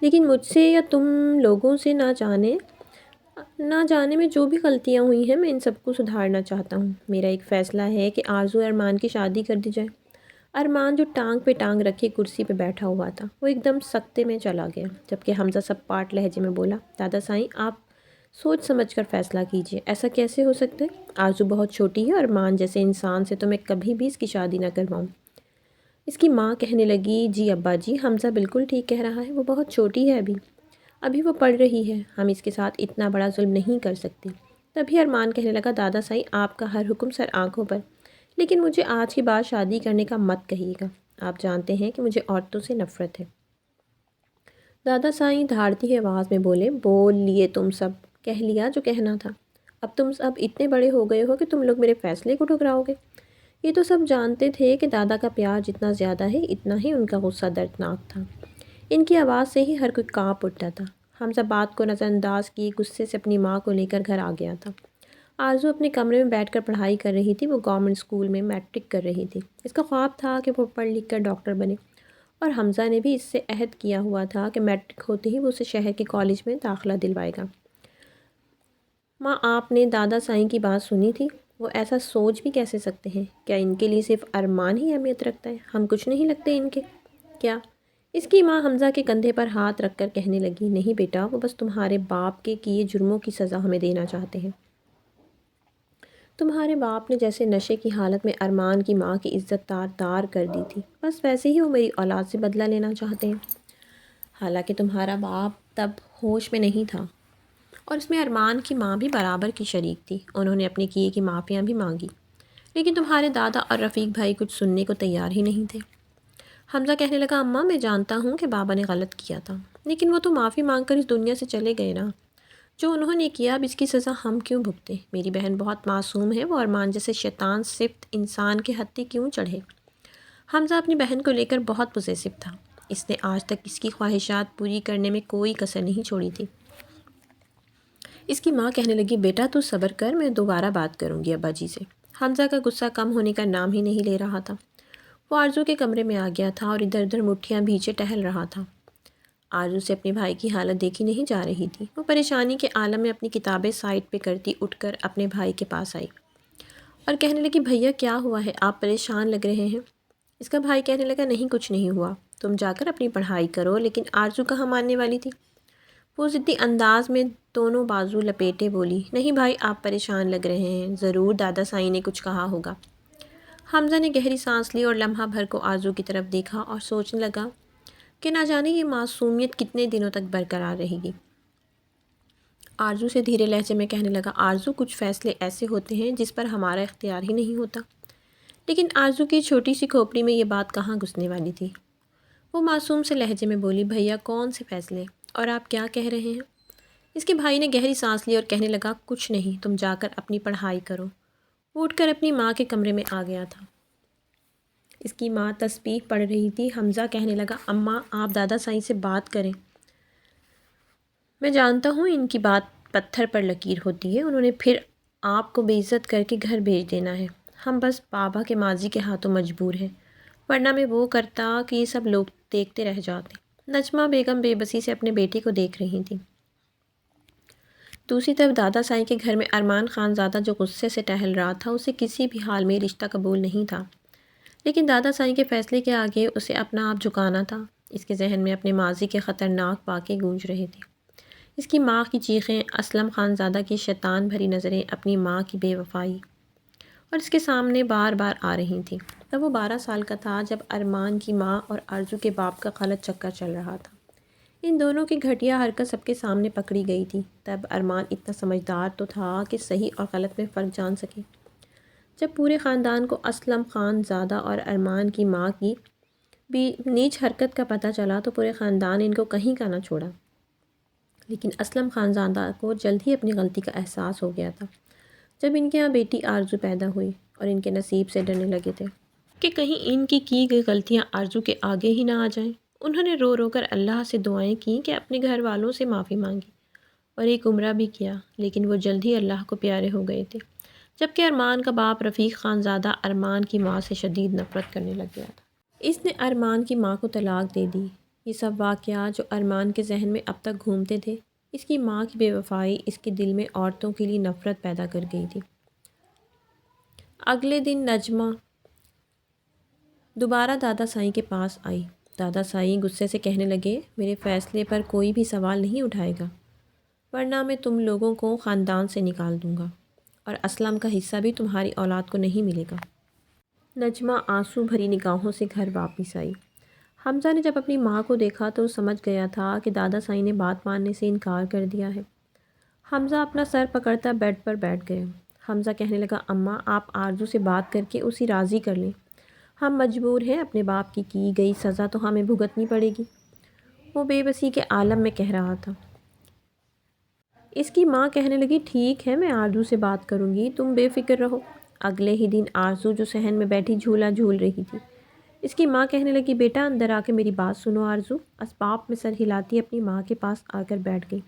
لیکن مجھ سے یا تم لوگوں سے نہ جانے میں جو بھی غلطیاں ہوئی ہیں میں ان سب کو سدھارنا چاہتا ہوں۔ میرا ایک فیصلہ ہے کہ آرزو ارمان کی شادی کر دی جائے۔ ارمان جو ٹانگ پہ ٹانگ رکھے کرسی پہ بیٹھا ہوا تھا وہ ایک دم سکتے میں چلا گیا، جبکہ حمزہ سب پاٹ لہجے میں بولا، دادا سائیں آپ سوچ سمجھ کر فیصلہ کیجئے، ایسا کیسے ہو سکتا ہے؟ آرزو بہت چھوٹی ہے، ارمان جیسے انسان سے تو میں کبھی بھی اس کی شادی نہ کرواؤں۔ اس کی ماں کہنے لگی، جی ابا جی، حمزہ بالکل ٹھیک کہہ رہا ہے، وہ بہت چھوٹی ہے ابھی وہ پڑھ رہی ہے، ہم اس کے ساتھ اتنا بڑا ظلم نہیں کر سکتے۔ تبھی ارمان کہنے لگا، دادا سائیں آپ کا ہر حکم سر آنکھوں پر، لیکن مجھے آج کے بعد شادی کرنے کا مت کہیے گا، آپ جانتے ہیں کہ مجھے عورتوں سے نفرت ہے۔ دادا سائیں دھاڑتی ہوئی آواز میں بولے، بول لیے تم سب، کہہ لیا جو کہنا تھا، اب تم سب اتنے بڑے ہو گئے ہو کہ تم لوگ میرے فیصلے کو ٹھکراؤ گے۔ یہ تو سب جانتے تھے کہ دادا کا پیار جتنا زیادہ ہے اتنا ہی ان کا غصہ دردناک تھا۔ ان کی آواز سے ہی ہر کوئی کانپ اٹھتا تھا۔ حمزہ بات کو نظر انداز کی غصے سے اپنی ماں کو لے کر گھر آ گیا تھا۔ آرزو اپنے کمرے میں بیٹھ کر پڑھائی کر رہی تھی، وہ گورنمنٹ اسکول میں میٹرک کر رہی تھی۔ اس کا خواب تھا کہ وہ پڑھ لکھ کر ڈاکٹر بنے، اور حمزہ نے بھی اس سے عہد کیا ہوا تھا کہ میٹرک ہوتے ہی وہ اسے شہر کے کالج میں داخلہ دلوائے گا۔ ماں آپ نے دادا سائیں کی بات سنی تھی؟ وہ ایسا سوچ بھی کیسے سکتے ہیں؟ کیا ان کے لیے صرف ارمان ہی اہمیت رکھتا ہے؟ ہم کچھ نہیں لگتے ان کے کیا؟ اس کی ماں حمزہ کے کندھے پر ہاتھ رکھ کر کہنے لگی، نہیں بیٹا، وہ بس تمہارے باپ کے کیے جرموں کی سزا ہمیں دینا چاہتے ہیں۔ تمہارے باپ نے جیسے نشے کی حالت میں ارمان کی ماں کی عزت تار کر دی تھی، بس ویسے ہی وہ میری اولاد سے بدلہ لینا چاہتے ہیں۔ حالانکہ تمہارا باپ تب ہوش میں نہیں تھا، اور اس میں ارمان کی ماں بھی برابر کی شریک تھی، انہوں نے اپنے کیے کی معافیاں بھی مانگی، لیکن تمہارے دادا اور رفیق بھائی کچھ سننے کو تیار ہی نہیں تھے۔ حمزہ کہنے لگا، اماں میں جانتا ہوں کہ بابا نے غلط کیا تھا، لیکن وہ تو معافی مانگ کر اس دنیا سے چلے گئے نا۔ جو انہوں نے کیا اب اس کی سزا ہم کیوں بھگتے؟ میری بہن بہت معصوم ہے، وہ ارمان جیسے شیطان صفت انسان کے ہتھے کیوں چڑھے؟ حمزہ اپنی بہن کو لے کر بہت پوزیسو تھا، اس نے آج تک اس کی خواہشات پوری کرنے میں کوئی کسر نہیں چھوڑی تھی۔ اس کی ماں کہنے لگی، بیٹا تو صبر کر، میں دوبارہ بات کروں گی ابا جی سے۔ حمزہ کا غصہ کم ہونے کا نام ہی نہیں لے رہا تھا۔ وہ آرزو کے کمرے میں آ گیا تھا اور ادھر ادھر مٹھیاں بھیجے ٹہل رہا تھا۔ آرزو سے اپنے بھائی کی حالت دیکھی نہیں جا رہی تھی۔ وہ پریشانی کے عالم میں اپنی کتابیں سائڈ پہ کرتی اٹھ کر اپنے بھائی کے پاس آئی اور کہنے لگی، بھیا کیا ہوا ہے؟ آپ پریشان لگ رہے ہیں۔ اس کا بھائی کہنے لگا، نہیں کچھ نہیں ہوا، تم جا کر اپنی پڑھائی کرو۔ لیکن آرزو کہاں ماننے والی تھی، وہ ضدی انداز میں دونوں بازو لپیٹے بولی، نہیں بھائی آپ پریشان لگ رہے ہیں، ضرور دادا سائیں نے کچھ کہا ہوگا۔ حمزہ نے گہری سانس لی اور لمحہ بھر کو آرزو کی طرف دیکھا اور سوچنے لگا کہ نہ جانے یہ معصومیت کتنے دنوں تک برقرار رہے گی۔ آرزو سے دھیرے لہجے میں کہنے لگا، آرزو کچھ فیصلے ایسے ہوتے ہیں جس پر ہمارا اختیار ہی نہیں ہوتا۔ لیکن آرزو کی چھوٹی سی کھوپڑی میں یہ بات کہاں گھسنے والی تھی۔ وہ معصوم سے لہجے میں بولی، بھیا کون سے فیصلے، اور آپ کیا کہہ رہے ہیں؟ اس کے بھائی نے گہری سانس لی اور کہنے لگا، کچھ نہیں، تم جا کر اپنی پڑھائی کرو۔ وہ اٹھ کر اپنی ماں کے کمرے میں آ گیا تھا۔ اس کی ماں تسبیح پڑھ رہی تھی۔ حمزہ کہنے لگا، اماں آپ دادا سائیں سے بات کریں، میں جانتا ہوں ان کی بات پتھر پر لکیر ہوتی ہے، انہوں نے پھر آپ کو بے عزت کر کے گھر بھیج دینا ہے، ہم بس بابا کے ماضی کے ہاتھوں مجبور ہیں، ورنہ میں وہ کرتا کہ یہ سب لوگ دیکھتے رہ جاتے۔ نجمہ بیگم بے بسی سے اپنے بیٹی کو دیکھ رہی تھیں۔ دوسری طرف دادا سائیں کے گھر میں ارمان خان زادہ جو غصے سے ٹہل رہا تھا، اسے کسی بھی حال میں رشتہ قبول نہیں تھا، لیکن دادا سائیں کے فیصلے کے آگے اسے اپنا آپ جھکانا تھا۔ اس کے ذہن میں اپنے ماضی کے خطرناک واقعے گونج رہے تھے، اس کی ماں کی چیخیں، اسلم خان زادہ کی شیطان بھری نظریں، اپنی ماں کی بے وفائی، اور اس کے سامنے بار بار آ رہی تھیں۔ تب وہ 12 سال کا تھا جب ارمان کی ماں اور آرزو کے باپ کا غلط چکر چل رہا تھا۔ ان دونوں کی گھٹیا حرکت سب کے سامنے پکڑی گئی تھی۔ تب ارمان اتنا سمجھدار تو تھا کہ صحیح اور غلط میں فرق جان سکے۔ جب پورے خاندان کو اسلم خان زادہ اور ارمان کی ماں کی بھی نیچ حرکت کا پتہ چلا تو پورے خاندان ان کو کہیں کا نہ چھوڑا، لیکن اسلم خان زادہ کو جلد ہی اپنی غلطی کا احساس ہو گیا تھا جب ان کے یہاں بیٹی آرزو پیدا ہوئی، اور ان کے نصیب سے ڈرنے لگے تھے کہ کہیں ان کی گئی غلطیاں آرزو کے آگے ہی نہ آ جائیں۔ انہوں نے رو رو کر اللہ سے دعائیں کیں کہ اپنے گھر والوں سے معافی مانگی اور ایک عمرہ بھی کیا، لیکن وہ جلد ہی اللہ کو پیارے ہو گئے تھے، جبکہ ارمان کا باپ رفیق خان زادہ ارمان کی ماں سے شدید نفرت کرنے لگ گیا تھا۔ اس نے ارمان کی ماں کو طلاق دے دی۔ یہ سب واقعات جو ارمان کے ذہن میں اب تک گھومتے تھے، اس کی ماں کی بے وفائی اس کے دل میں عورتوں کے لیے نفرت پیدا کر گئی تھی۔ اگلے دن نجمہ دوبارہ دادا سائیں کے پاس آئی۔ دادا سائیں غصے سے کہنے لگے، میرے فیصلے پر کوئی بھی سوال نہیں اٹھائے گا، ورنہ میں تم لوگوں کو خاندان سے نکال دوں گا اور اسلم کا حصہ بھی تمہاری اولاد کو نہیں ملے گا۔ نجمہ آنسو بھری نگاہوں سے گھر واپس آئی۔ حمزہ نے جب اپنی ماں کو دیکھا تو سمجھ گیا تھا کہ دادا سائیں نے بات ماننے سے انکار کر دیا ہے۔ حمزہ اپنا سر پکڑتا بیڈ پر بیٹھ گیا۔ حمزہ کہنے لگا، اماں آپ آرزو سے بات کر کے اسے راضی کر لیں، ہم مجبور ہیں، اپنے باپ کی گئی سزا تو ہمیں بھگتنی پڑے گی۔ وہ بے بسی کے عالم میں کہہ رہا تھا۔ اس کی ماں کہنے لگی، ٹھیک ہے میں آرزو سے بات کروں گی، تم بے فکر رہو۔ اگلے ہی دن آرزو جو صحن میں بیٹھی جھولا جھول رہی تھی، اس کی ماں کہنے لگی، بیٹا اندر آ کے میری بات سنو۔ آرزو اسباب میں سر ہلاتی اپنی ماں کے پاس آ کر بیٹھ گئی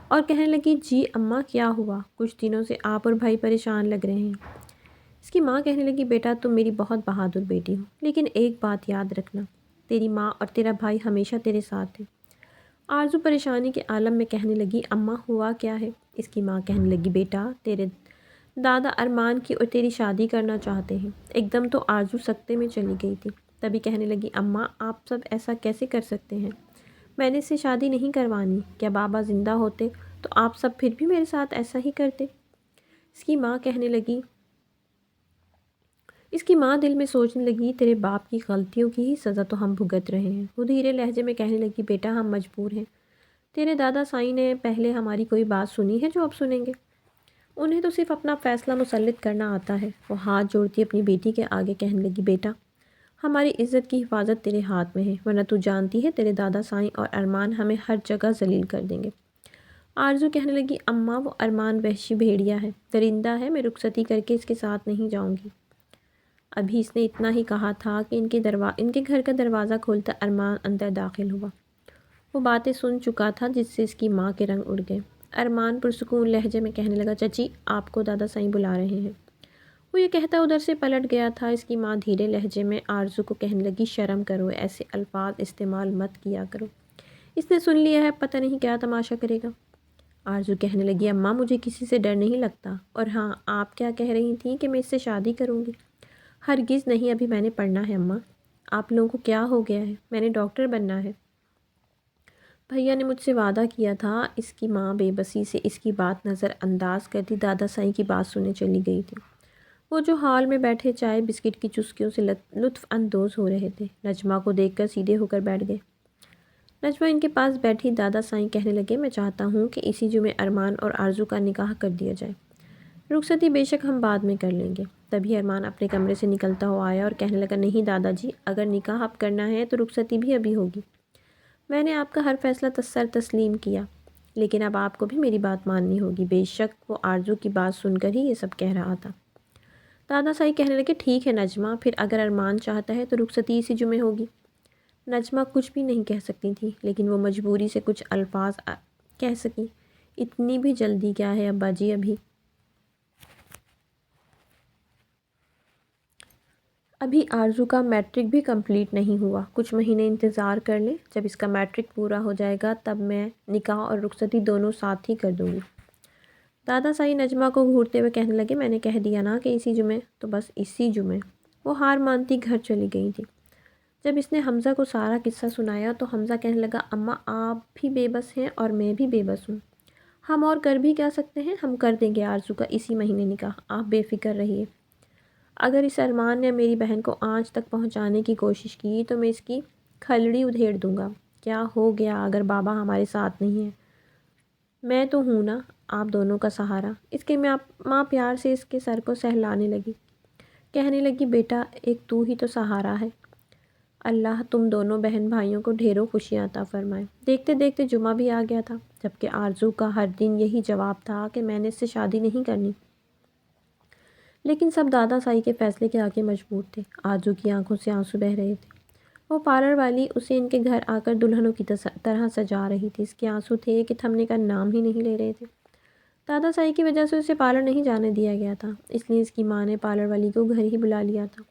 اور کہنے لگی، جی اماں کیا ہوا؟ کچھ دنوں سے آپ اور بھائی پریشان لگ رہے ہیں۔ اس کی ماں کہنے لگی، بیٹا تم میری بہت بہادر بیٹی ہو، لیکن ایک بات یاد رکھنا، تیری ماں اور تیرا بھائی ہمیشہ تیرے ساتھ ہیں۔ آرزو پریشانی کے عالم میں کہنے لگی، اماں ہوا کیا ہے؟ اس کی ماں کہنے لگی، بیٹا تیرے دادا ارمان کی اور تیری شادی کرنا چاہتے ہیں۔ ایک دم تو آرزو سکتے میں چلی گئی تھی، تبھی کہنے لگی، اماں آپ سب ایسا کیسے کر سکتے ہیں؟ میں نے اس سے شادی نہیں کروانی، کیا بابا زندہ ہوتے تو آپ سب پھر بھی میرے ساتھ ایسا ہی کرتے؟ اس کی ماں دل میں سوچنے لگی، تیرے باپ کی غلطیوں کی ہی سزا تو ہم بھگت رہے ہیں۔ وہ دھیرے لہجے میں کہنے لگی، بیٹا ہم مجبور ہیں، تیرے دادا سائیں نے پہلے ہماری کوئی بات سنی ہے جو اب سنیں گے؟ انہیں تو صرف اپنا فیصلہ مسلط کرنا آتا ہے۔ وہ ہاتھ جوڑتی اپنی بیٹی کے آگے کہنے لگی، بیٹا ہماری عزت کی حفاظت تیرے ہاتھ میں ہے، ورنہ تو جانتی ہے تیرے دادا سائیں اور ارمان ہمیں ہر جگہ ذلیل کر دیں گے۔ آرزو کہنے لگی، اماں وہ ارمان وحشی بھیڑیا ہے، درندہ ہے، میں رخصتی کر کے اس کے ساتھ نہیں جاؤں گی۔ ابھی اس نے اتنا ہی کہا تھا کہ ان کے گھر کا دروازہ کھولتا ارمان اندر داخل ہوا۔ وہ باتیں سن چکا تھا جس سے اس کی ماں کے رنگ اڑ گئے۔ ارمان پرسکون لہجے میں کہنے لگا، چچی آپ کو دادا سائیں بلا رہے ہیں۔ وہ یہ کہتا ادھر سے پلٹ گیا تھا۔ اس کی ماں دھیرے لہجے میں آرزو کو کہنے لگی، شرم کرو، ایسے الفاظ استعمال مت کیا کرو، اس نے سن لیا ہے، پتہ نہیں کیا تماشا کرے گا۔ آرزو کہنے لگی، اماں مجھے کسی سے ڈر نہیں لگتا، اور ہاں آپ کیا کہہ رہی تھیں کہ میں اس سے شادی کروں گی؟ ہرگز نہیں، ابھی میں نے پڑھنا ہے اماں۔ آپ لوگوں کو کیا ہو گیا ہے؟ میں نے ڈاکٹر بننا ہے، بھیا نے مجھ سے وعدہ کیا تھا۔ اس کی ماں بے بسی سے اس کی بات نظر انداز کرتی دادا سائیں کی بات سننے چلی گئی تھی۔ وہ جو ہال میں بیٹھے چائے بسکٹ کی چسکیوں سے لطف اندوز ہو رہے تھے، نجمہ کو دیکھ کر سیدھے ہو کر بیٹھ گئے۔ نجمہ ان کے پاس بیٹھی، دادا سائیں کہنے لگے، میں چاہتا ہوں کہ اسی جمعے ارمان اور آرزو کا نکاح کر دیا جائے، رخصتی بے شک ہم بعد میں کر لیں گے۔ تبھی ارمان اپنے کمرے سے نکلتا ہوا آیا اور کہنے لگا، نہیں دادا جی، اگر نکاح اب کرنا ہے تو رخصتی بھی ابھی ہوگی۔ میں نے آپ کا ہر فیصلہ تسلیم کیا، لیکن اب آپ کو بھی میری بات ماننی ہوگی۔ بے شک وہ آرزو کی بات سن کر ہی یہ سب کہہ رہا تھا۔ دادا سائیں کہنے لگے، ٹھیک ہے نجمہ، پھر اگر ارمان چاہتا ہے تو رخصتی اسی جمعے ہوگی۔ نجمہ کچھ بھی نہیں کہہ سکتی تھی، لیکن وہ مجبوری سے کچھ الفاظ کہہ سکی، اتنی بھی جلدی کیا ہے ابا جی، ابھی آرزو کا میٹرک بھی کمپلیٹ نہیں ہوا، کچھ مہینے انتظار کر لیں، جب اس کا میٹرک پورا ہو جائے گا تب میں نکاح اور رخصتی دونوں ساتھ ہی کر دوں گی۔ دادا سائیں نجمہ کو گھورتے ہوئے کہنے لگے، میں نے کہہ دیا نا کہ اسی جمعے، تو بس اسی جمعے۔ وہ ہار مانتی گھر چلی گئی تھی۔ جب اس نے حمزہ کو سارا قصہ سنایا تو حمزہ کہنے لگا، اماں آپ بھی بے بس ہیں اور میں بھی بے بس ہوں، ہم اور کر بھی کیا سکتے ہیں؟ ہم کر دیں گے آرزو کا اسی مہینے نکاح، آپ بے فکر رہیے۔ اگر اس ارمان نے میری بہن کو آنچ تک پہنچانے کی کوشش کی تو میں اس کی کھلڑی ادھیڑ دوں گا۔ کیا ہو گیا اگر بابا ہمارے ساتھ نہیں ہے؟ میں تو ہوں نا آپ دونوں کا سہارا۔ اس کے ماں پیار سے اس کے سر کو سہلانے لگی، کہنے لگی، بیٹا ایک تو ہی تو سہارا ہے، اللہ تم دونوں بہن بھائیوں کو ڈھیروں خوشیاں عطا فرمائے۔ دیکھتے دیکھتے جمعہ بھی آ گیا تھا، جبکہ آرزو کا ہر دن یہی جواب تھا کہ میں نے اس سے شادی نہیں کرنی، لیکن سب دادا سائی کے فیصلے کے آگے مجبور تھے۔ آرزو کی آنکھوں سے آنسو بہہ رہے تھے۔ وہ پارلر والی اسے ان کے گھر آ کر دلہنوں کی طرح سجا رہی تھی، اس کے آنسو تھے کہ تھمنے کا نام ہی نہیں لے رہے تھے۔ دادا سائی کی وجہ سے اسے پارلر نہیں جانے دیا گیا تھا، اس لیے اس کی ماں نے پارلر والی کو گھر ہی بلا لیا تھا۔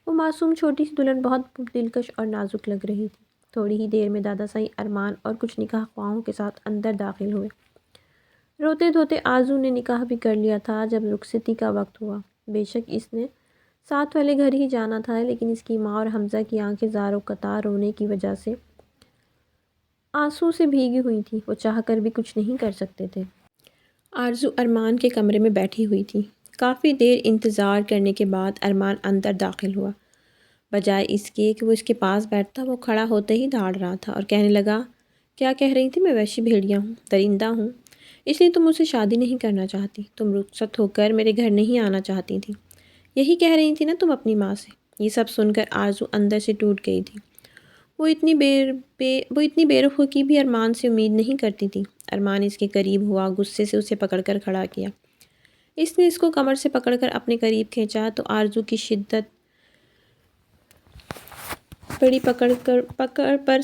وہ معصوم چھوٹی سی دلہن بہت دلکش اور نازک لگ رہی تھی۔ تھوڑی ہی دیر میں دادا سائی ارمان اور کچھ نکاح خواہوں کے ساتھ اندر داخل ہوئے۔ روتے دھوتے آرزو نے نکاح بھی کر لیا تھا جب رخصتی کا وقت ہوا۔ بے شک اس نے ساتھ والے گھر ہی جانا تھا، لیکن اس کی ماں اور حمزہ کی آنکھیں زار و قطار رونے کی وجہ سے آنسو سے بھیگی ہوئی تھیں۔ وہ چاہ کر بھی کچھ نہیں کر سکتے تھے۔ آرزو ارمان کے کمرے میں بیٹھی ہوئی تھی۔ کافی دیر انتظار کرنے کے بعد ارمان اندر داخل ہوا۔ بجائے اس کے کہ وہ اس کے پاس بیٹھتا، وہ کھڑا ہوتے ہی دھاڑ رہا تھا اور کہنے لگا، کیا کہہ رہی تھی؟ میں وحشی بھیڑیا ہوں، درندہ ہوں، اس لیے تم مجھ سے شادی نہیں کرنا چاہتی، تم رخصت ہو کر میرے گھر نہیں آنا چاہتی تھی، یہی کہہ رہی تھی نا تم اپنی ماں سے؟ یہ سب سن کر آرزو اندر سے ٹوٹ گئی تھی۔ وہ اتنی بے رخی بھی ارمان سے امید نہیں کرتی تھی۔ ارمان اس کے قریب ہوا، غصے سے اسے پکڑ کر کھڑا کیا۔ اس نے اس کو کمر سے پکڑ کر اپنے قریب کھینچا تو آرزو کی شدت بڑی، پکڑ پر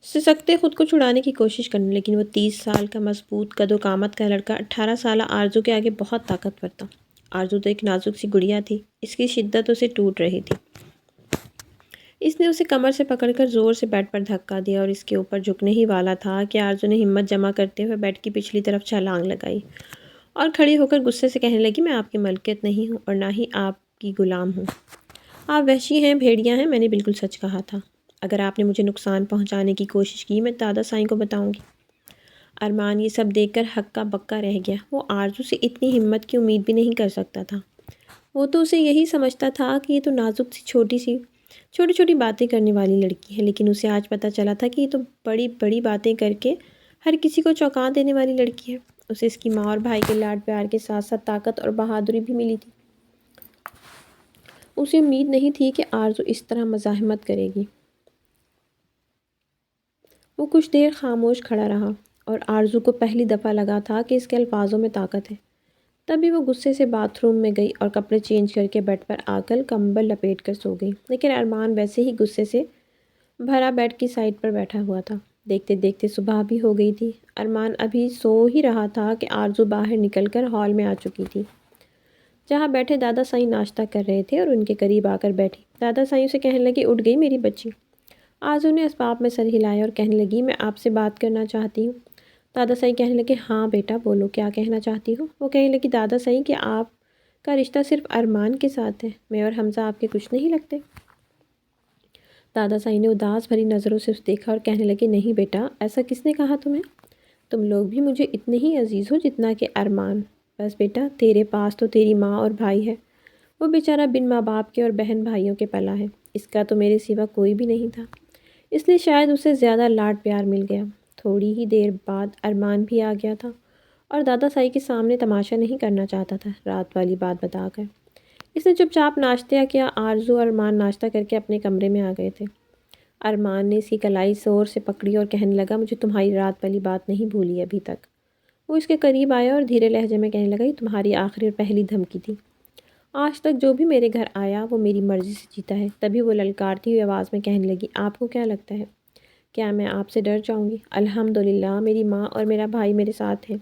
سسکتے خود کو چھڑانے کی کوشش کرنے، لیکن وہ 30 سال کا مضبوط قد و قامت کا لڑکا 18 سالہ آرزو کے آگے بہت طاقتور تھا۔ آرزو تو ایک نازک سی گڑیا تھی، اس کی شدت اسے ٹوٹ رہی تھی۔ اس نے اسے کمر سے پکڑ کر زور سے بیڈ پر دھکا دیا اور اس کے اوپر جھکنے ہی والا تھا کہ آرزو نے ہمت جمع کرتے ہوئے بیڈ کی پچھلی طرف چھلانگ لگائی اور کھڑی ہو کر غصے سے کہنے لگی، میں آپ کی ملکیت نہیں ہوں اور نہ ہی آپ کی غلام ہوں۔ آپ وحشی ہیں، بھیڑیا ہیں، میں نے بالکل سچ کہا تھا۔ اگر آپ نے مجھے نقصان پہنچانے کی کوشش کی، میں دادا سائیں کو بتاؤں گی۔ ارمان یہ سب دیکھ کر ہکا بکا رہ گیا۔ وہ آرزو سے اتنی ہمت کی امید بھی نہیں کر سکتا تھا۔ وہ تو اسے یہی سمجھتا تھا کہ یہ تو نازک سی چھوٹی چھوٹی باتیں کرنے والی لڑکی ہے، لیکن اسے آج پتہ چلا تھا کہ یہ تو بڑی بڑی باتیں کر کے ہر کسی کو چونکا دینے والی لڑکی ہے۔ اسے اس کی ماں اور بھائی کے لاڈ پیار کے ساتھ ساتھ طاقت اور بہادری بھی ملی تھی۔ اسے امید نہیں تھی کہ آرزو اس طرح مزاحمت کرے گی۔ وہ کچھ دیر خاموش کھڑا رہا اور آرزو کو پہلی دفعہ لگا تھا کہ اس کے الفاظوں میں طاقت ہے۔ تبھی وہ غصے سے باتھ روم میں گئی اور کپڑے چینج کر کے بیڈ پر آ کر کمبل لپیٹ کر سو گئی، لیکن ارمان ویسے ہی غصے سے بھرا بیڈ کی سائڈ پر بیٹھا ہوا تھا۔ دیکھتے دیکھتے صبح بھی ہو گئی تھی۔ ارمان ابھی سو ہی رہا تھا کہ آرزو باہر نکل کر ہال میں آ چکی تھی، جہاں بیٹھے دادا سائیں ناشتہ کر رہے تھے، اور ان کے قریب آ کر بیٹھی۔ دادا سائیں اسے کہنے لگے، اٹھ گئی میری بچی؟ آرزو نے اسباب میں سر ہلایا اور کہنے لگی، میں آپ سے بات کرنا چاہتی ہوں۔ دادا سائیں کہنے لگے، ہاں بیٹا بولو، کیا کہنا چاہتی ہو؟ وہ کہنے لگی، دادا سائیں کہ آپ کا رشتہ صرف ارمان کے ساتھ ہے، میں اور حمزہ آپ کے کچھ نہیں لگتے؟ دادا سائیں نے اداس بھری نظروں سے اسے دیکھا اور کہنے لگے، نہیں بیٹا، ایسا کس نے کہا تمہیں؟ تم لوگ بھی مجھے اتنے ہی عزیز ہو جتنا کہ ارمان۔ بس بیٹا، تیرے پاس تو تیری ماں اور بھائی ہے، وہ بیچارہ بن ماں باپ کے اور بہن بھائیوں کے پلا ہے، اس کا تو میرے سوا کوئی بھی نہیں تھا، اس لیے شاید اسے زیادہ لاڈ پیار مل گیا۔ تھوڑی ہی دیر بعد ارمان بھی آ گیا تھا اور دادا سائی کے سامنے تماشا نہیں کرنا چاہتا تھا، رات والی بات بتا کر۔ اس نے چپ چاپ ناشتہ کیا۔ آرزو اور ارمان ناشتہ کر کے اپنے کمرے میں آ گئے تھے۔ ارمان نے اس کی کلائی زور سے پکڑی اور کہنے لگا، مجھے تمہاری رات والی بات نہیں بھولی ابھی تک۔ وہ اس کے قریب آیا اور دھیرے لہجے میں کہنے لگا، یہ تمہاری آخری اور پہلی دھمکی تھی۔ آج تک جو بھی میرے گھر آیا وہ میری مرضی سے جیتا ہے۔ تبھی وہ للکارتی ہوئی آواز میں کہنے لگی، آپ کو کیا لگتا ہے؟ کیا میں آپ سے ڈر جاؤں گی؟ الحمدللہ میری ماں اور میرا بھائی میرے ساتھ ہیں،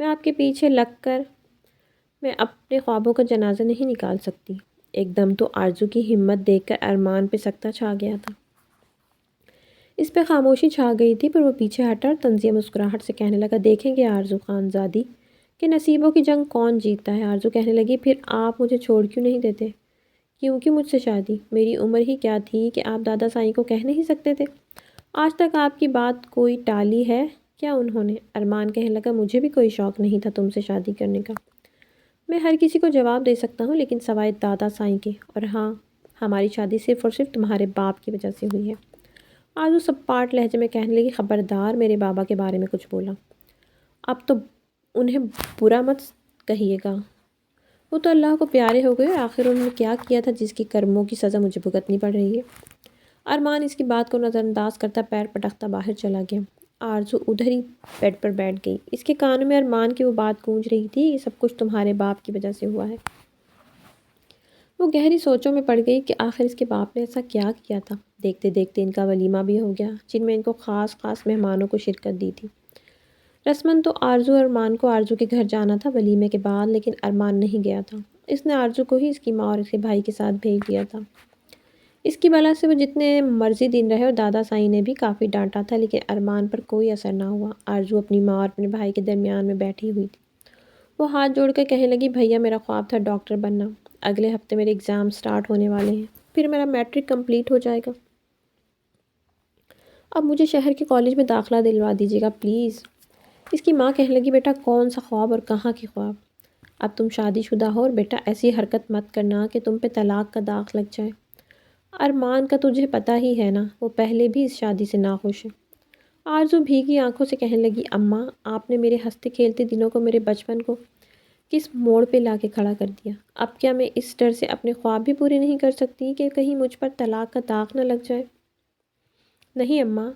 میں آپ کے پیچھے لگ کر میں اپنے خوابوں کا جنازہ نہیں نکال سکتی۔ ایک دم تو آرزو کی ہمت دیکھ کر ارمان پہ سکتہ چھا گیا تھا۔ اس پہ خاموشی چھا گئی تھی، پر وہ پیچھے ہٹا اور طنزیہ مسکراہٹ سے کہنے لگا، دیکھیں گے آرزو خان زادی کہ نصیبوں کی جنگ کون جیتتا ہے۔ آرزو کہنے لگی، پھر آپ مجھے چھوڑ کیوں نہیں دیتے؟ کیونکہ مجھ سے شادی؟ میری عمر ہی کیا تھی کہ آپ دادا سائیں کو کہہ نہیں سکتے تھے؟ آج تک آپ کی بات کوئی ٹالی ہے کیا انہوں نے؟ ارمان کہنے لگا، مجھے بھی کوئی شوق نہیں تھا تم سے شادی کرنے کا، میں ہر کسی کو جواب دے سکتا ہوں، لیکن سوائے دادا سائیں کے، اور ہاں، ہماری شادی صرف اور صرف تمہارے باپ کی وجہ سے ہوئی ہے۔ آرزو سپاٹ لہجے میں کہنے لگی، خبردار میرے بابا کے بارے میں کچھ بولا، اب تو انہیں برا مت کہیے گا، وہ تو اللہ کو پیارے ہو گئے، اور آخر انہوں نے کیا کیا تھا جس کی کرموں کی سزا مجھے بھگتنی پڑ رہی ہے؟ ارمان اس کی بات کو نظر انداز کرتا پیر پٹکتا باہر چلا گیا۔ آرزو ادھر ہی بیڈ پر بیٹھ گئی۔ اس کے کانوں میں ارمان کی وہ بات گونج رہی تھی، یہ سب کچھ تمہارے باپ کی وجہ سے ہوا ہے۔ وہ گہری سوچوں میں پڑ گئی کہ آخر اس کے باپ نے ایسا کیا کیا تھا۔ دیکھتے دیکھتے ان کا ولیمہ بھی ہو گیا، جن میں ان کو خاص مہمانوں کو شرکت دی تھی۔ رسماً تو آرزو اور ارمان کو آرزو کے گھر جانا تھا ولیمے کے بعد، لیکن ارمان نہیں گیا تھا۔ اس نے آرزو کو ہی اس کی ماں اور اس کے بھائی کے ساتھ بھیج دیا تھا۔ اس کی بلا سے وہ جتنے مرضی دن رہے، اور دادا سائی نے بھی کافی ڈانٹا تھا، لیکن ارمان پر کوئی اثر نہ ہوا۔ آرزو اپنی ماں اور اپنے بھائی کے درمیان میں بیٹھی ہوئی تھی۔ وہ ہاتھ جوڑ کر کہنے لگی، بھیا میرا خواب تھا ڈاکٹر بننا، اگلے ہفتے میرے ایگزام سٹارٹ ہونے والے ہیں، پھر میرا میٹرک کمپلیٹ ہو جائے گا۔ اب مجھے شہر کے کالج میں داخلہ دلوا دیجیے گا پلیز۔ اس کی ماں کہنے لگی، بیٹا کون سا خواب اور کہاں کی خواب؟ اب تم شادی شدہ ہو، اور بیٹا ایسی حرکت مت کرنا کہ تم پہ طلاق کا داغ لگ جائے۔ ارمان کا تجھے پتہ ہی ہے نا، وہ پہلے بھی اس شادی سے ناخوش ہے۔ آرزو بھیگی آنکھوں سے کہنے لگی، اماں آپ نے میرے ہنستے کھیلتے دنوں کو، میرے بچپن کو کس موڑ پہ لا کے کھڑا کر دیا؟ اب کیا میں اس ڈر سے اپنے خواب بھی پورے نہیں کر سکتی کہ کہیں مجھ پر طلاق کا داغ نہ لگ جائے؟ نہیں اماں،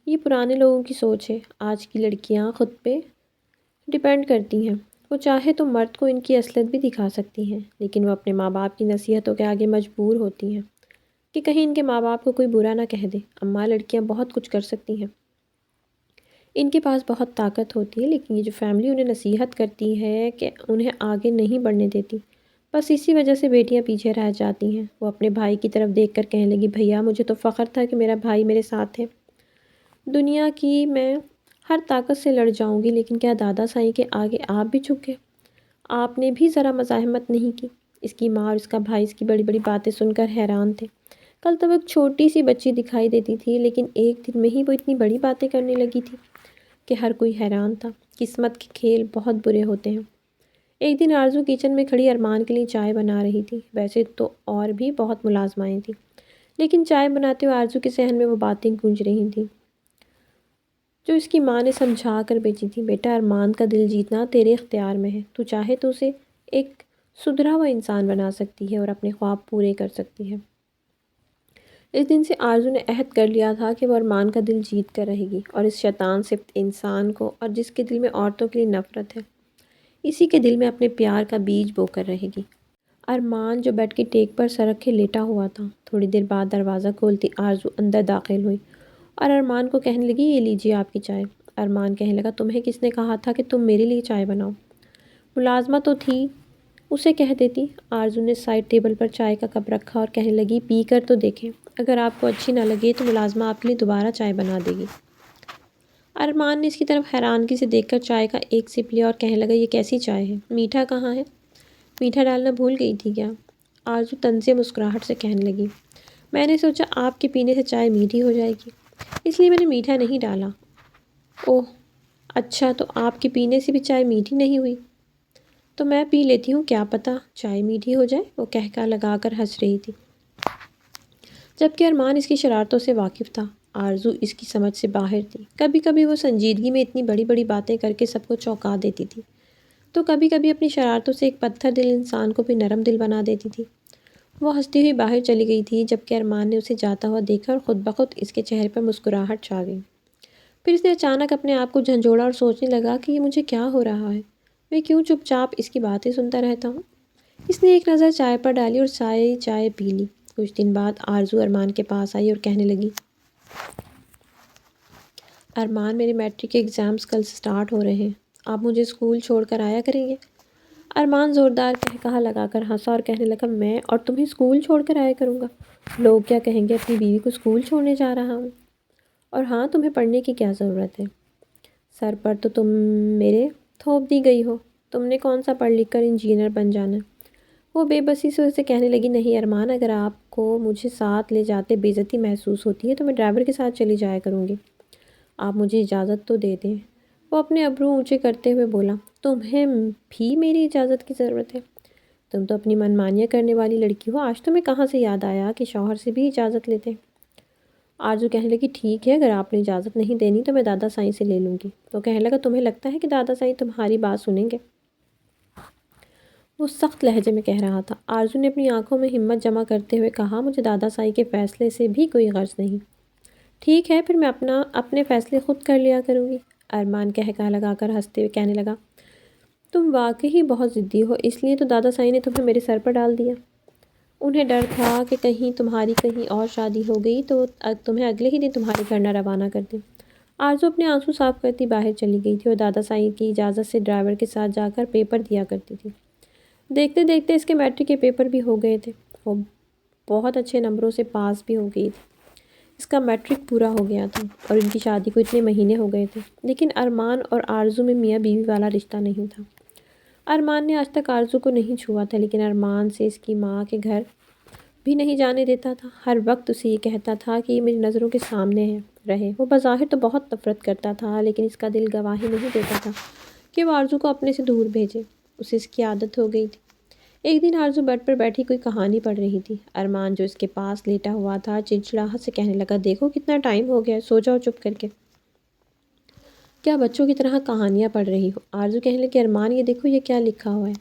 یہ پرانے لوگوں کی سوچ ہے، آج کی لڑکیاں خود پہ ڈیپینڈ کرتی ہیں، وہ چاہے تو مرد کو ان کی اصلیت بھی دکھا سکتی ہیں، لیکن وہ اپنے ماں باپ کی نصیحتوں کے آگے مجبور ہوتی ہیں کہ کہیں ان کے ماں باپ کو کوئی برا نہ کہہ دے۔ اماں لڑکیاں بہت کچھ کر سکتی ہیں، ان کے پاس بہت طاقت ہوتی ہے، لیکن یہ جو فیملی انہیں نصیحت کرتی ہے کہ انہیں آگے نہیں بڑھنے دیتی، بس اسی وجہ سے بیٹیاں پیچھے رہ جاتی ہیں۔ وہ اپنے بھائی کی طرف دیکھ کر کہنے لگی، بھیا مجھے تو فخر تھا کہ میرا بھائی میرے ساتھ ہے، دنیا کی میں ہر طاقت سے لڑ جاؤں گی، لیکن کیا دادا سائی کے آگے آپ بھی جھک گئے؟ آپ نے بھی ذرا مزاحمت نہیں کی؟ اس کی ماں اور اس کا بھائی اس کی بڑی بڑی باتیں سن کر حیران تھے۔ کل تو وہ ایک چھوٹی سی بچی دکھائی دیتی تھی، لیکن ایک دن میں ہی وہ اتنی بڑی باتیں کرنے لگی تھی کہ ہر کوئی حیران تھا۔ قسمت کے کھیل بہت برے ہوتے ہیں۔ ایک دن آرزو کچن میں کھڑی ارمان کے لیے چائے بنا رہی تھی۔ ویسے تو اور بھی بہت ملازمائیں تھیں، لیکن چائے بناتے ہوئے آرزو کے ذہن میں وہ باتیں گونج رہی تھیں جو اس کی ماں نے سمجھا کر بھیجی تھی۔ بیٹا ارمان کا دل جیتنا تیرے اختیار میں ہے، تو چاہے تو اسے ایک سدھرا ہوا انسان بنا سکتی ہے اور اپنے خواب پورے کر سکتی ہے۔ اس دن سے آرزو نے عہد کر لیا تھا کہ وہ ارمان کا دل جیت کر رہے گی، اور اس شیطان صفت انسان کو، اور جس کے دل میں عورتوں کے لیے نفرت ہے، اسی کے دل میں اپنے پیار کا بیج بو کر رہے گی۔ ارمان جو بیڈ کی ٹیک پر سر رکھے لیٹا ہوا تھا، تھوڑی دیر بعد دروازہ کھولتی آرزو اندر داخل ہوئی اور ارمان کو کہنے لگی، یہ لیجیے آپ کی چائے۔ ارمان کہنے لگا، تمہیں کس نے کہا تھا کہ تم میرے لیے چائے بناؤ؟ ملازمہ تو تھی، اسے کہہ دیتی۔ آرزو نے سائڈ ٹیبل پر چائے کا کپ رکھا اور کہنے لگی، پی کر تو دیکھیں، اگر آپ کو اچھی نہ لگے تو ملازمہ آپ کے لیے دوبارہ چائے بنا دے گی۔ ارمان نے اس کی طرف حیرانگی سے دیکھ کر چائے کا ایک سپ لیا اور کہنے لگا، یہ کیسی چائے ہے؟ میٹھا کہاں ہے؟ میٹھا ڈالنا بھول گئی تھی کیا؟ آرزو طنزیہ مسکراہٹ سے کہنے لگی، میں نے سوچا آپ کے پینے سے چائے میٹھی ہو جائے گی، اس لیے میں نے میٹھا نہیں ڈالا۔ اوہ اچھا، تو آپ کے پینے سے بھی چائے میٹھی نہیں ہوئی؟ تو میں پی لیتی ہوں، کیا پتہ چائے میٹھی ہو جائے، وہ کہکا لگا کر ہنس رہی تھی، جبکہ ارمان اس کی شرارتوں سے واقف تھا۔ آرزو اس کی سمجھ سے باہر تھی۔ کبھی کبھی وہ سنجیدگی میں اتنی بڑی بڑی باتیں کر کے سب کو چونکا دیتی تھی، تو کبھی کبھی اپنی شرارتوں سے ایک پتھر دل انسان کو بھی نرم دل بنا دیتی تھی۔ وہ ہنستی ہوئی باہر چلی گئی تھی، جبکہ ارمان نے اسے جاتا ہوا دیکھا اور خود بخود اس کے چہرے پر مسکراہٹ چھا گئی۔ پھر اس نے اچانک اپنے آپ کو جھنجھوڑا اور سوچنے لگا کہ یہ مجھے کیا ہو رہا ہے، میں کیوں چپ چاپ اس کی باتیں سنتا رہتا ہوں؟ اس نے ایک نظر چائے پر ڈالی اور ساری چائے پی لی۔ کچھ دن بعد آرزو ارمان کے پاس آئی اور کہنے لگی، ارمان میرے میٹرک کے ایگزامز کل سے سٹارٹ ہو رہے ہیں، آپ مجھے اسکول چھوڑ کر آیا کریں گے؟ ارمان زوردار کہا لگا کر ہنسا اور کہنے لگا، میں اور تمہیں اسکول چھوڑ کر آیا کروں گا؟ لوگ کیا کہیں گے، اپنی بیوی کو اسکول چھوڑنے جا رہا ہوں؟ اور ہاں، تمہیں پڑھنے کی کیا ضرورت ہے؟ سر پر تو تم میرے تھوپ دی گئی ہو، تم نے کون سا پڑھ لکھ کر انجینئر بن جانا؟ وہ بے بسی سے اسے کہنے لگی، نہیں ارمان، اگر آپ کو مجھے ساتھ لے جاتے بے عزتی محسوس ہوتی ہے تو میں ڈرائیور کے ساتھ چلی جایا کروں گی، آپ مجھے اجازت تو دے دیں۔ وہ اپنے ابرو اونچے کرتے ہوئے بولا، تمہیں بھی میری اجازت کی ضرورت ہے؟ تم تو اپنی من مانیاں کرنے والی لڑکی ہو، آج تمہیں کہاں سے یاد آیا کہ شوہر سے بھی اجازت لیتے؟ آرزو کہنے لگی، ٹھیک ہے، اگر آپ نے اجازت نہیں دینی تو میں دادا سائی سے لے لوں گی۔ تو کہنے لگا، تمہیں لگتا ہے کہ دادا سائی تمہاری بات سنیں گے؟ وہ سخت لہجے میں کہہ رہا تھا۔ آرزو نے اپنی آنکھوں میں ہمت جمع کرتے ہوئے کہا، مجھے دادا سائی کے فیصلے سے بھی کوئی غرض نہیں۔ ٹھیک ہے، پھر میں اپنے فیصلے خود کر لیا کروں گی۔ ارمان کہا لگا کر ہنستے ہوئے کہنے لگا، تم واقعی بہت ضدی ہو، اس لیے تو دادا سائی نے تمہیں میرے سر پر ڈال دیا۔ انہیں ڈر تھا کہ کہیں تمہاری کہیں اور شادی ہو گئی تو تمہیں اگلے ہی دن تمہارے گھر نہ روانہ کر دیں۔ آرزو اپنے آنسو صاف کرتی باہر چلی گئی تھی اور دادا سائی کی اجازت سے ڈرائیور کے ساتھ جا کر پیپر دیا کرتی تھی۔ دیکھتے دیکھتے اس کے میٹرک کے پیپر بھی ہو گئے تھے۔ وہ بہت اچھے نمبروں سے پاس بھی ہو گئی تھی۔ اس کا میٹرک پورا ہو گیا تھا اور ان کی شادی کو اتنے مہینے ہو گئے تھے، لیکن ارمان اور آرزو میں میاں بیوی والا رشتہ نہیں تھا۔ ارمان نے آج تک آرزو کو نہیں چھوا تھا، لیکن ارمان سے اس کی ماں کے گھر بھی نہیں جانے دیتا تھا۔ ہر وقت اسے یہ کہتا تھا کہ یہ میری نظروں کے سامنے رہے۔ وہ بظاہر تو بہت نفرت کرتا تھا، لیکن اس کا دل گواہی نہیں دیتا تھا کہ وہ آرزو کو اپنے سے دور بھیجے۔ اسے اس کی عادت ہو گئی تھی۔ ایک دن آرزو بیڈ پر بیٹھی کوئی کہانی پڑھ رہی تھی۔ ارمان جو اس کے پاس لیٹا ہوا تھا چڑچڑاہٹ سے کہنے لگا، دیکھو کتنا ٹائم ہو گیا، سو جاؤ چپ کر کے۔ کیا بچوں کی طرح کہانیاں پڑھ رہی ہو؟ آرزو کہنے لگی، ارمان یہ دیکھو یہ کیا لکھا ہوا ہے۔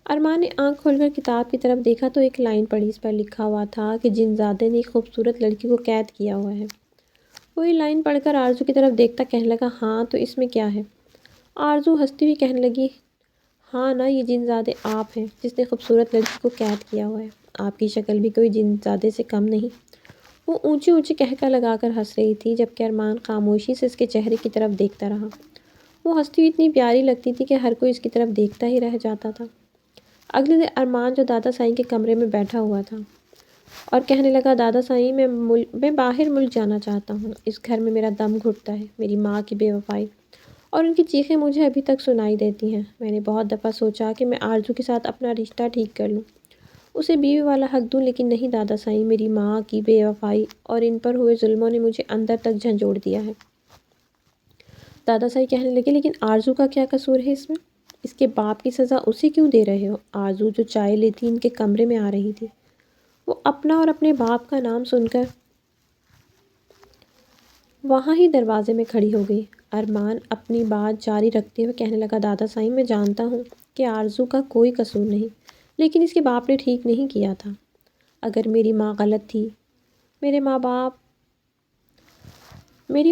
ارمان نے آنکھ کھول کر کتاب کی طرف دیکھا تو ایک لائن پڑھی۔ اس پر لکھا ہوا تھا کہ جن زادے نے ایک خوبصورت لڑکی کو قید کیا ہوا ہے۔ وہی لائن پڑھ کر آرزو کی طرف دیکھتا کہنے لگا، ہاں تو اس میں کیا ہے؟ آرزو ہنستی ہوئی کہنے لگی، ہاں نا، یہ جن زادے آپ ہیں جس نے خوبصورت لڑکی کو قید کیا ہوا ہے۔ آپ کی شکل بھی کوئی جن زادے سے کم نہیں۔ وہ اونچی اونچی قہقہ لگا کر ہنس رہی تھی، جبکہ ارمان خاموشی سے اس کے چہرے کی طرف دیکھتا رہا۔ وہ ہنستی ہوئی اتنی پیاری لگتی تھی کہ ہر کوئی اس کی طرف دیکھتا ہی رہ جاتا تھا۔ اگلے دن ارمان جو دادا سائیں کے کمرے میں بیٹھا ہوا تھا اور کہنے لگا، دادا سائیں میں باہر ملک جانا چاہتا ہوں۔ اس گھر میں میرا دم گھٹتا ہے۔ میری ماں کی بے وفائی اور ان کی چیخیں مجھے ابھی تک سنائی دیتی ہیں۔ میں نے بہت دفعہ سوچا کہ میں آرزو کے ساتھ اپنا رشتہ ٹھیک کر لوں، اسے بیوی والا حق دوں، لیکن نہیں دادا سائیں، میری ماں کی بے وفائی اور ان پر ہوئے ظلموں نے مجھے اندر تک جھنجھوڑ دیا ہے۔ دادا سائیں کہنے لگے، لیکن آرزو کا کیا قصور ہے اس میں؟ اس کے باپ کی سزا اسے کیوں دے رہے ہو؟ آرزو جو چائے لیتی ان کے کمرے میں آ رہی تھی، وہ اپنا اور اپنے باپ کا نام سن کر وہاں ہی دروازے میں کھڑی ہو گئی۔ ارمان اپنی بات جاری رکھتے ہوئے کہنے لگا، دادا سائیں میں جانتا ہوں کہ آرزو کا کوئی قصور نہیں، لیکن اس کے باپ نے ٹھیک نہیں کیا تھا۔ اگر میری ماں غلط تھی، میری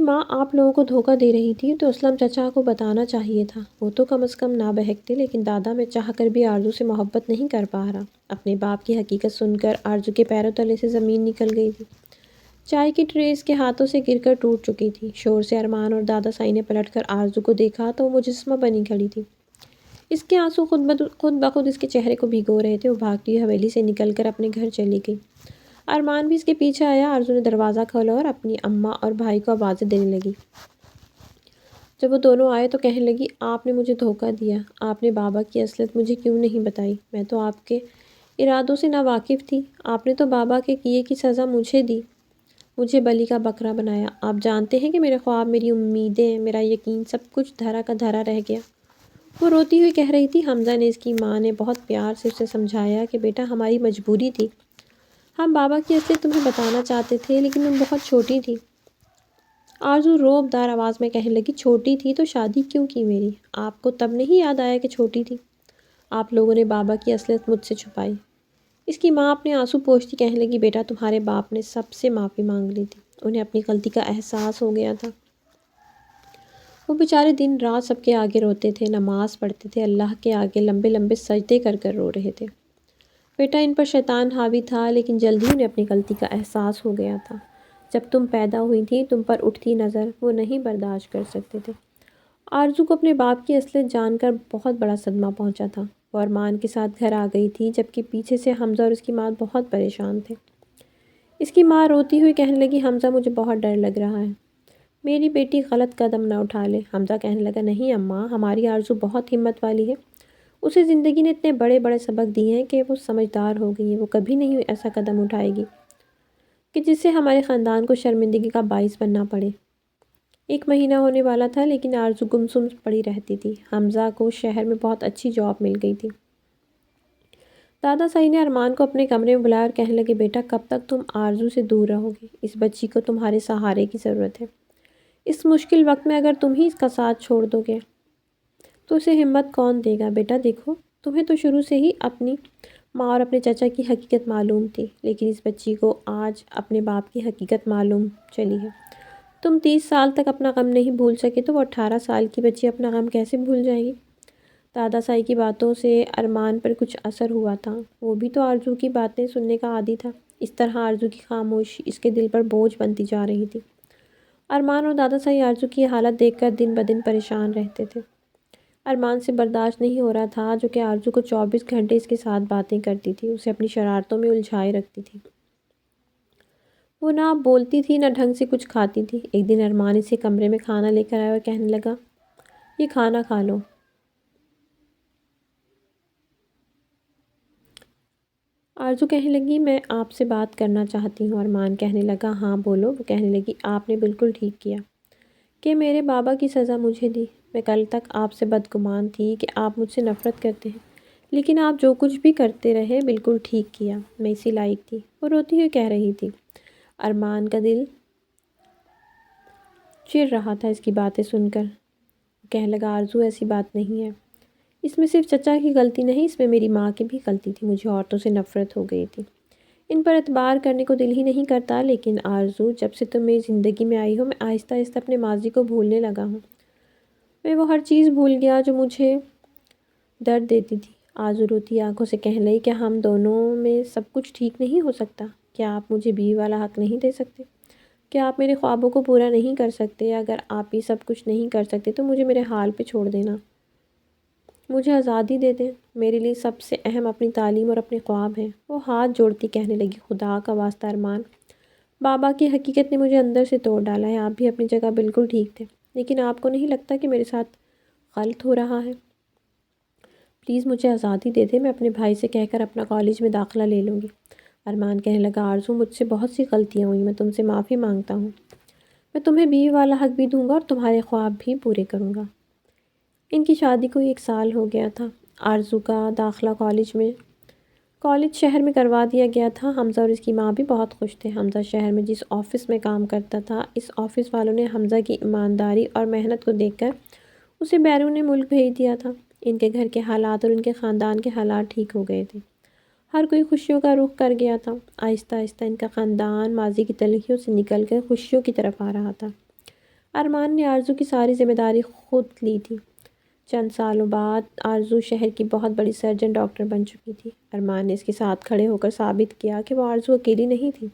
ماں آپ لوگوں کو دھوکہ دے رہی تھی تو اسلم چچا کو بتانا چاہیے تھا، وہ تو کم از کم نہ بہکتے، لیکن دادا میں چاہ کر بھی آرزو سے محبت نہیں کر پا رہا۔ اپنے باپ کی حقیقت سن کر آرزو کے پیروں تلے سے زمین نکل گئی تھی۔ چائے کی ٹرے اس کے ہاتھوں سے گر کر ٹوٹ چکی تھی۔ شور سے ارمان اور دادا سائی نے پلٹ کر آرزو کو دیکھا تو وہ مجسمہ بنی کھڑی تھی۔ اس کے آنسو خود بخود اس کے چہرے کو بھگو رہے تھے۔ وہ بھاگتی ہوئی حویلی سے نکل کر اپنے گھر چلی گئی۔ ارمان بھی اس کے پیچھے آیا۔ آرزو نے دروازہ کھولا اور اپنی اماں اور بھائی کو آوازیں دینے لگی۔ جب وہ دونوں آئے تو کہنے لگی، آپ نے مجھے دھوکہ دیا۔ آپ نے بابا کی اصلیت مجھے کیوں نہیں بتائی؟ میں تو آپ کے ارادوں سے ناواقف تھی۔ آپ نے تو بابا کے کیے کی سزا مجھے دی، مجھے بلی کا بکرا بنایا۔ آپ جانتے ہیں کہ میرے خواب، میری امیدیں، میرا یقین سب کچھ دھرا کا دھرا رہ گیا۔ وہ روتی ہوئی کہہ رہی تھی۔ حمزہ نے، اس کی ماں نے، بہت پیار سے اسے سمجھایا کہ بیٹا ہماری مجبوری تھی، ہم بابا کی اصلیت تمہیں بتانا چاہتے تھے، لیکن تم بہت چھوٹی تھی۔ آرزو روب دار آواز میں کہنے لگی، چھوٹی تھی تو شادی کیوں کی میری؟ آپ کو تب نہیں یاد آیا کہ چھوٹی تھی؟ آپ لوگوں نے بابا کی اصلیت مجھ سے چھپائی۔ اس کی ماں اپنے آنسو پوچھتی کہنے لگی، بیٹا تمہارے باپ نے سب سے معافی مانگ لی تھی، انہیں اپنی غلطی کا احساس ہو گیا تھا۔ وہ بیچارے دن رات سب کے آگے روتے تھے، نماز پڑھتے تھے، اللہ کے آگے لمبے لمبے سجدے کر کر رو رہے تھے۔ بیٹا ان پر شیطان حاوی تھا، لیکن جلد ہی انہیں اپنی غلطی کا احساس ہو گیا تھا۔ جب تم پیدا ہوئی تھی تم پر اٹھتی نظر وہ نہیں برداشت کر سکتے تھے۔ آرزو کو اپنے باپ کی اصلیت جان کر بہت بڑا صدمہ پہنچا تھا۔ وہ ارمان کے ساتھ گھر آ گئی تھی، جبکہ پیچھے سے حمزہ اور اس کی ماں بہت پریشان تھے۔ اس کی ماں روتی ہوئی کہنے لگی، حمزہ مجھے بہت ڈر لگ رہا ہے، میری بیٹی غلط قدم نہ اٹھا لے۔ حمزہ کہنے لگا، نہیں اماں، ہماری آرزو بہت ہمت والی ہے، اسے زندگی نے اتنے بڑے بڑے سبق دیے ہیں کہ وہ سمجھدار ہو گئی ہے، وہ کبھی نہیں ایسا قدم اٹھائے گی کہ جس سے ہمارے خاندان کو شرمندگی کا باعث بننا پڑے۔ 1 مہینہ ہونے والا تھا، لیکن آرزو گمسم پڑی رہتی تھی۔ حمزہ کو شہر میں بہت اچھی جاب مل گئی تھی۔ دادا سائی نے ارمان کو اپنے کمرے میں بلایا اور کہنے لگے، بیٹا کب تک تم آرزو سے دور رہو گے؟ اس بچی کو تمہارے سہارے کی ضرورت ہے۔ اس مشکل وقت میں اگر تم ہی اس کا ساتھ چھوڑ دو گے تو اسے ہمت کون دے گا؟ بیٹا دیکھو، تمہیں تو شروع سے ہی اپنی ماں اور اپنے چچا کی حقیقت معلوم تھی، لیکن اس بچی کو آج اپنے باپ کی حقیقت معلوم چلی ہے۔ تم 30 سال تک اپنا غم نہیں بھول سکے تو وہ 18 سال کی بچی اپنا غم کیسے بھول جائے گی؟ دادا سائی کی باتوں سے ارمان پر کچھ اثر ہوا تھا۔ وہ بھی تو آرزو کی باتیں سننے کا عادی تھا۔ اس طرح آرزو کی خاموشی اس کے دل پر بوجھ بنتی جا رہی تھی۔ ارمان اور دادا سائی آرزو کی حالت دیکھ کر دن بدن پریشان رہتے تھے۔ ارمان سے برداشت نہیں ہو رہا تھا جو کہ آرزو کو 24 گھنٹے اس کے ساتھ باتیں کرتی تھی، اسے اپنی شرارتوں میں الجھائے رکھتی تھی۔ وہ نہ بولتی تھی نہ ڈھنگ سے کچھ کھاتی تھی۔ ایک دن ارمان اسے کمرے میں کھانا لے کر آیا اور کہنے لگا، یہ کھانا کھا لو۔ آرزو کہنے لگی، میں آپ سے بات کرنا چاہتی ہوں۔ ارمان کہنے لگا، ہاں بولو۔ وہ کہنے لگی، آپ نے بالکل ٹھیک کیا کہ میرے بابا کی سزا مجھے دی۔ میں کل تک آپ سے بدگمان تھی کہ آپ مجھ سے نفرت کرتے ہیں، لیکن آپ جو کچھ بھی کرتے رہے بالکل ٹھیک کیا، میں اسی لائق تھی۔ وہ روتی ہوئی کہہ رہی تھی۔ ارمان کا دل چڑ رہا تھا اس کی باتیں سن کر۔ وہ کہنے لگا، آرزو ایسی بات نہیں ہے، اس میں صرف چچا کی غلطی نہیں، اس میں میری ماں کی بھی غلطی تھی۔ مجھے عورتوں سے نفرت ہو گئی تھی، ان پر اعتبار کرنے کو دل ہی نہیں کرتا، لیکن آرزو جب سے تم میری زندگی میں آئی ہو میں آہستہ آہستہ اپنے ماضی کو بھولنے لگا ہوں۔ میں وہ ہر چیز بھول گیا جو مجھے درد دیتی تھی۔ آرزو روتی آنکھوں سے کہنے لگی، کیا ہم دونوں میں سب کچھ ٹھیک نہیں ہو سکتا؟ کیا آپ مجھے بیوی والا حق نہیں دے سکتے؟ کیا آپ میرے خوابوں کو پورا نہیں کر سکتے؟ اگر آپ یہ سب کچھ نہیں کر سکتے تو مجھے میرے حال پہ چھوڑ دینا، مجھے آزادی دے دیں۔ میرے لیے سب سے اہم اپنی تعلیم اور اپنے خواب ہیں۔ وہ ہاتھ جوڑتی کہنے لگی، خدا کا واسطہ ارمان، بابا کی حقیقت نے مجھے اندر سے توڑ ڈالا ہے۔ آپ بھی اپنی جگہ بالکل ٹھیک تھے، لیکن آپ کو نہیں لگتا کہ میرے ساتھ غلط ہو رہا ہے؟ پلیز مجھے آزادی دے دیں، میں اپنے بھائی سے کہہ کر اپنا کالج میں داخلہ لے لوں گی۔ ارمان کہنے لگا، آرزو مجھ سے بہت سی غلطیاں ہوئیں، میں تم سے معافی مانگتا ہوں۔ میں تمہیں بیوی والا حق بھی دوں گا اور تمہارے خواب بھی پورے کروں گا۔ ان کی شادی کو 1 سال ہو گیا تھا۔ آرزو کا داخلہ کالج شہر میں کروا دیا گیا تھا۔ حمزہ اور اس کی ماں بھی بہت خوش تھے۔ حمزہ شہر میں جس آفس میں کام کرتا تھا، اس آفس والوں نے حمزہ کی ایمانداری اور محنت کو دیکھ کر اسے بیرون ملک بھیج دیا تھا۔ ان کے گھر کے حالات اور ان کے خاندان کے حالات ٹھیک ہو گئے تھے۔ ہر کوئی خوشیوں کا رخ کر گیا تھا۔ آہستہ آہستہ ان کا خاندان ماضی کی تلخیوں سے نکل کر خوشیوں کی طرف آ رہا تھا۔ ارمان نے آرزو کی ساری ذمہ داری خود لی تھی۔ چند سالوں بعد آرزو شہر کی بہت بڑی سرجن ڈاکٹر بن چکی تھی۔ ارمان نے اس کے ساتھ کھڑے ہو کر ثابت کیا کہ وہ آرزو اکیلی نہیں تھی،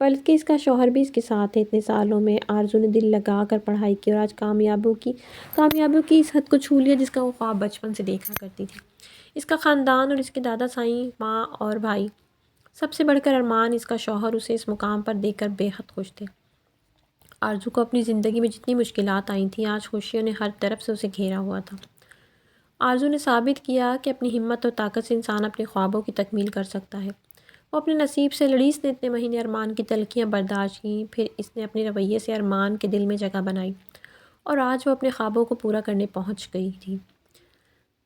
بلکہ اس کا شوہر بھی اس کے ساتھ ہے۔ اتنے سالوں میں آرزو نے دل لگا کر پڑھائی کی اور آج کامیابیوں کی اس حد کو چھو لیا جس کا وہ خواب بچپن سے دیکھا کرتی تھی۔ اس کا خاندان اور اس کے دادا سائیں، ماں اور بھائی، سب سے بڑھ کر ارمان، اس کا شوہر، اسے اس مقام پر دیکھ کر بے حد خوش تھے۔ آرزو کو اپنی زندگی میں جتنی مشکلات آئی تھیں، آج خوشیوں نے ہر طرف سے اسے گھیرا ہوا تھا۔ آرزو نے ثابت کیا کہ اپنی ہمت اور طاقت سے انسان اپنے خوابوں کی تکمیل کر سکتا ہے۔ وہ اپنے نصیب سے لڑی، اس نے اتنے مہینے ارمان کی تلخیاں برداشت کیں، پھر اس نے اپنے رویے سے ارمان کے دل میں جگہ بنائی اور آج وہ اپنے خوابوں کو پورا کرنے پہنچ گئی تھی۔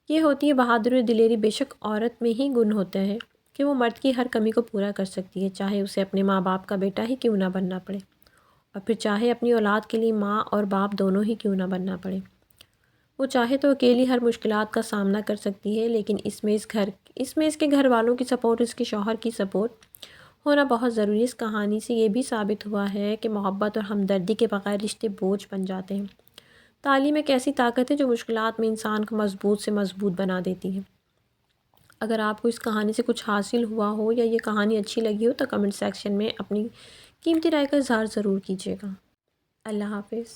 یہ ہوتی ہے بہادری اور دلیری۔ بے شک عورت میں ہی گن ہوتا ہے کہ وہ مرد کی ہر کمی کو پورا کر سکتی ہے، چاہے اسے اپنے ماں باپ کا بیٹا ہی کیوں نہ بننا پڑے، اور پھر چاہے اپنی اولاد کے لیے ماں اور باپ دونوں ہی کیوں نہ بننا پڑے۔ وہ چاہے تو اکیلی ہر مشکلات کا سامنا کر سکتی ہے، لیکن اس میں اس کے گھر والوں کی سپورٹ، اس کے شوہر کی سپورٹ ہونا بہت ضروری ہے۔ اس کہانی سے یہ بھی ثابت ہوا ہے کہ محبت اور ہمدردی کے بغیر رشتے بوجھ بن جاتے ہیں۔ تعلیم ایک ایسی طاقت ہے جو مشکلات میں انسان کو مضبوط سے مضبوط بنا دیتی ہے۔ اگر آپ کو اس کہانی سے کچھ حاصل ہوا ہو یا یہ کہانی اچھی لگی ہو تو کمنٹ سیکشن میں اپنی قیمتی رائے کا اظہار ضرور کیجیے گا۔ اللہ حافظ۔